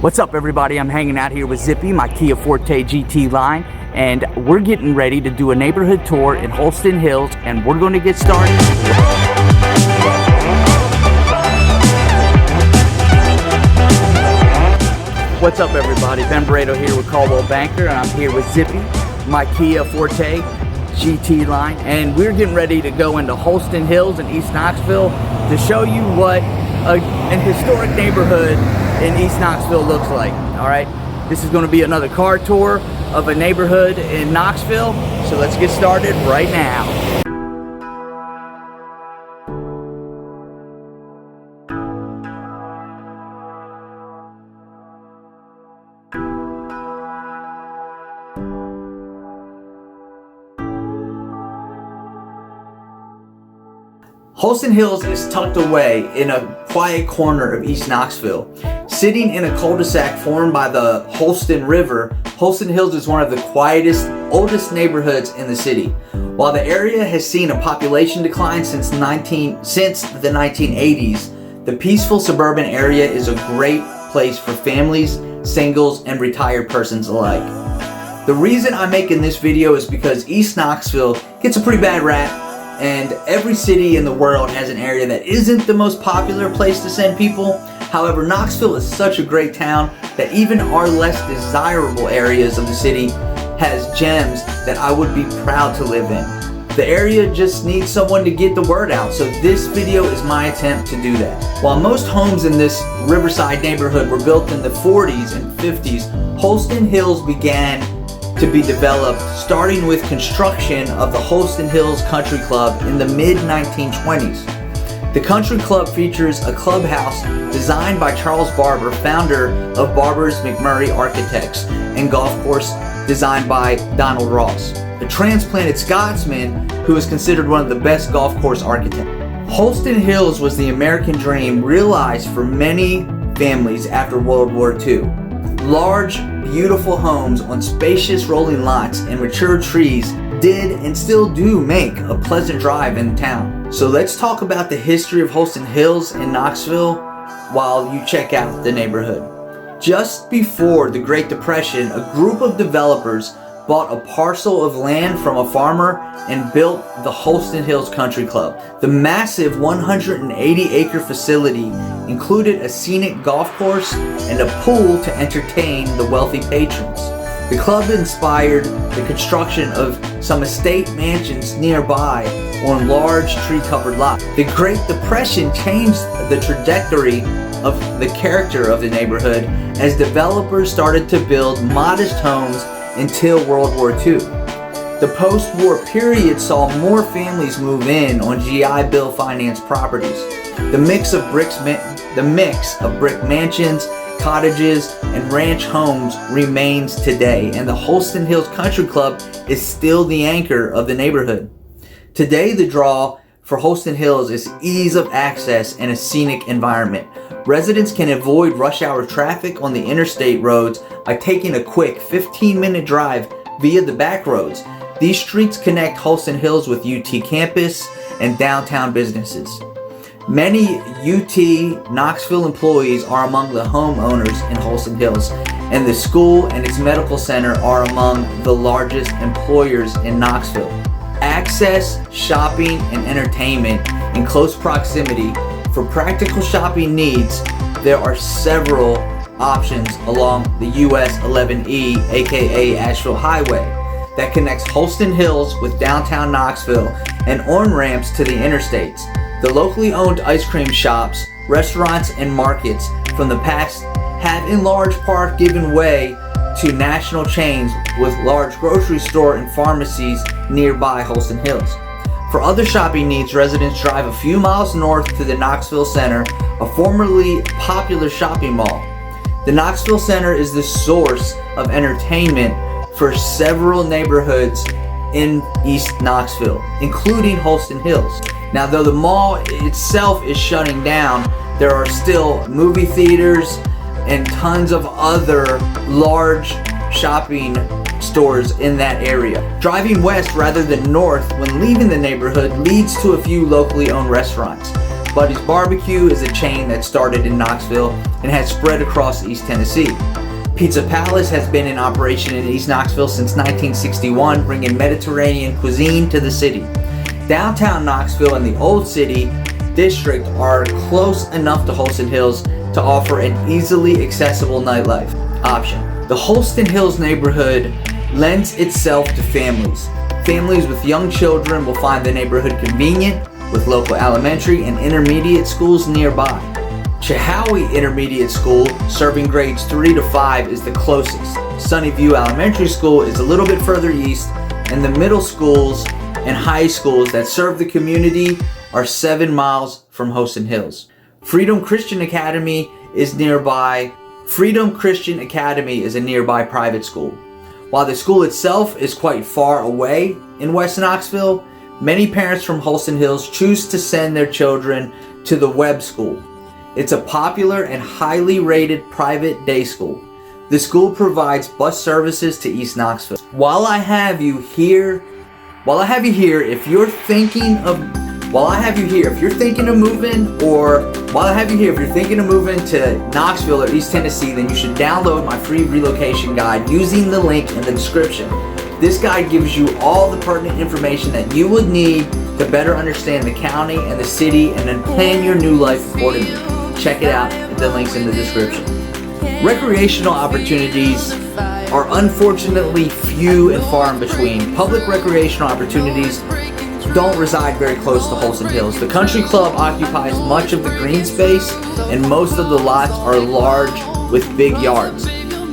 What's up, everybody? I'm hanging out here with Zippy, my Kia Forte GT line, and we're getting ready to do a neighborhood tour in Holston Hills, and we're going to get started. What's up, everybody? Ben Barredo here with Coldwell Banker, and I'm here with Zippy, my Kia Forte GT line, and we're getting ready to go into Holston Hills in East Knoxville to show you what an historic neighborhood in East Knoxville looks like. All right, this is going to be another car tour of a neighborhood in Knoxville, so let's get started right now. Holston Hills is tucked away in a quiet corner of East Knoxville. Sitting in a cul-de-sac formed by the Holston River, Holston Hills is one of the quietest, oldest neighborhoods in the city. While the area has seen a population decline since the 1980s, the peaceful suburban area is a great place for families, singles, and retired persons alike. The reason I'm making this video is because East Knoxville gets a pretty bad rap, and every city in the world has an area that isn't the most popular place to send people. However, Knoxville is such a great town that even our less desirable areas of the city has gems that I would be proud to live in. The area just needs someone to get the word out, so this video is my attempt to do that. While most homes in this Riverside neighborhood were built in the 40s and 50s, Holston Hills began to be developed, starting with construction of the Holston Hills Country Club in the mid-1920s. The country club features a clubhouse designed by Charles Barber, founder of Barber's McMurray Architects, and golf course designed by Donald Ross, a transplanted Scotsman who is considered one of the best golf course architects. Holston Hills was the American dream realized for many families after World War II. Large, beautiful homes on spacious rolling lots and mature trees did and still do make a pleasant drive in town. So let's talk about the history of Holston Hills in Knoxville while you check out the neighborhood. Just before the Great Depression, a group of developers bought a parcel of land from a farmer and built the Holston Hills Country Club. The massive 180-acre facility included a scenic golf course and a pool to entertain the wealthy patrons. The club inspired the construction of some estate mansions nearby on large tree-covered lots. The Great Depression changed the trajectory of the character of the neighborhood as developers started to build modest homes until World War II. The post-war period saw more families move in on GI Bill financed properties. The mix of brick mansions, cottages, and ranch homes remains today, and the Holston Hills Country Club is still the anchor of the neighborhood. Today, the draw for Holston Hills is ease of access and a scenic environment. Residents can avoid rush hour traffic on the interstate roads by taking a quick 15-minute drive via the back roads. These streets connect Holston Hills with UT campus and downtown businesses. Many UT Knoxville employees are among the homeowners in Holston Hills, and the school and its medical center are among the largest employers in Knoxville. Access, shopping, and entertainment in close proximity. For practical shopping needs, there are several options along the US 11E, aka Asheville Highway, that connects Holston Hills with downtown Knoxville and on-ramps to the interstates. The locally owned ice cream shops, restaurants, and markets from the past have in large part given way to national chains with large grocery store and pharmacies nearby Holston Hills. For other shopping needs, residents drive a few miles north to the Knoxville Center, a formerly popular shopping mall. The Knoxville Center is the source of entertainment for several neighborhoods in East Knoxville, including Holston Hills. Now, though the mall itself is shutting down, there are still movie theaters and tons of other large shopping stores in that area. Driving west rather than north when leaving the neighborhood leads to a few locally owned restaurants. Buddy's Barbecue is a chain that started in Knoxville and has spread across East Tennessee. Pizza Palace has been in operation in East Knoxville since 1961, bringing Mediterranean cuisine to the city. Downtown Knoxville and the Old City district are close enough to Holston Hills to offer an easily accessible nightlife option. The Holston Hills neighborhood lends itself to families. Families with young children will find the neighborhood convenient, with local elementary and intermediate schools nearby. Chehaui Intermediate School, serving grades 3 to 5, is the closest. Sunnyview Elementary School is a little bit further east, and the middle schools and high schools that serve the community are 7 miles from Holston Hills. Freedom Christian Academy is nearby. Freedom Christian Academy is a nearby private school. While the school itself is quite far away in West Knoxville, many parents from Holston Hills choose to send their children to the Webb School. It's a popular and highly rated private day school. The school provides bus services to East Knoxville. While I have you here, if you're thinking of moving to Knoxville or East Tennessee, then you should download my free relocation guide using the link in the description. This guide gives you all the pertinent information that you would need to better understand the county and the city and then plan your new life accordingly. Check it out, the link's in the description. Recreational opportunities are unfortunately few and far in between. Public recreational opportunities don't reside very close to Holston Hills. The country club occupies much of the green space, and most of the lots are large with big yards.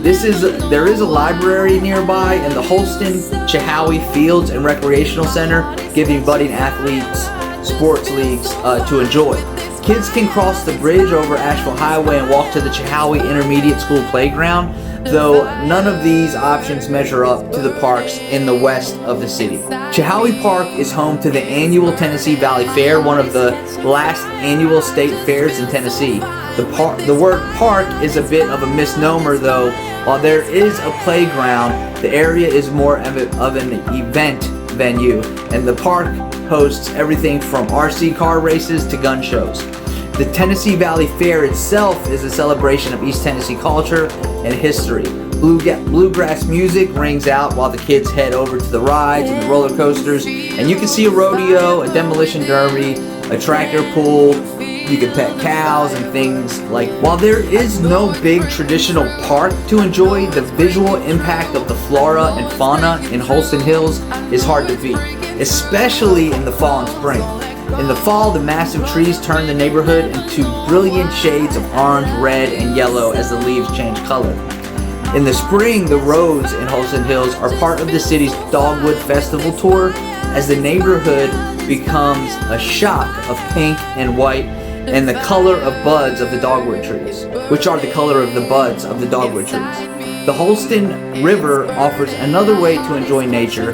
There is a library nearby, and the Holston Chehaui Fields and Recreational Center, giving budding athletes sports leagues to enjoy. Kids can cross the bridge over Asheville Highway and walk to the Chehaui Intermediate School playground, though none of these options measure up to the parks in the west of the city. Chehaui Park is home to the annual Tennessee Valley Fair, one of the last annual state fairs in Tennessee. The word park is a bit of a misnomer, though. While there is a playground, the area is more of an event venue, and the park hosts everything from RC car races to gun shows. The Tennessee Valley Fair itself is a celebration of East Tennessee culture and history. Bluegrass music rings out while the kids head over to the rides and the roller coasters, and you can see a rodeo, a demolition derby, a tractor pull. You can pet cows and things like. While there is no big traditional park to enjoy, the visual impact of the flora and fauna in Holston Hills is hard to beat, especially in the fall and spring. In the fall, the massive trees turn the neighborhood into brilliant shades of orange, red, and yellow as the leaves change color. In the spring, the roads in Holston Hills are part of the city's Dogwood Festival tour, as the neighborhood becomes a shock of pink and white and the color of buds of the dogwood trees, which are the color of the buds of the dogwood trees. The Holston River offers another way to enjoy nature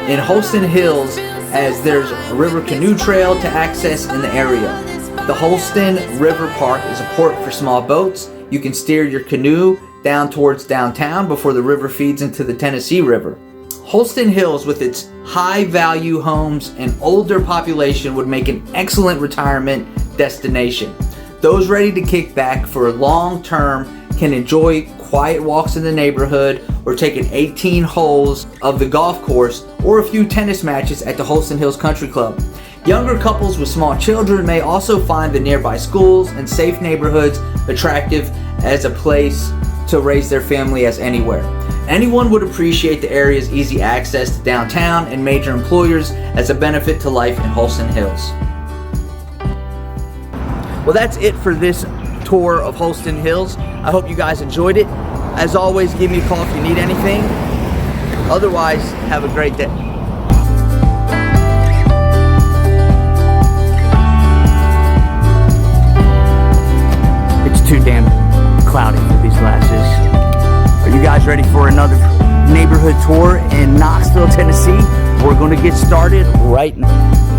in Holston Hills, as there's a river canoe trail to access in the area. The Holston River Park is a port for small boats. You can steer your canoe down towards downtown before the river feeds into the Tennessee River. Holston Hills, with its high-value homes and older population, would make an excellent retirement destination. Those ready to kick back for a long term can enjoy quiet walks in the neighborhood or take an 18 holes of the golf course or a few tennis matches at the Holston Hills Country Club. Younger couples with small children may also find the nearby schools and safe neighborhoods attractive as a place to raise their family as anywhere. Anyone would appreciate the area's easy access to downtown and major employers as a benefit to life in Holston Hills. Well, that's it for this tour of Holston Hills. I hope you guys enjoyed it. As always, give me a call if you need anything. Otherwise, have a great day. It's too damn cloudy for these glasses. Are you guys ready for another neighborhood tour in Knoxville, Tennessee? We're going to get started right now.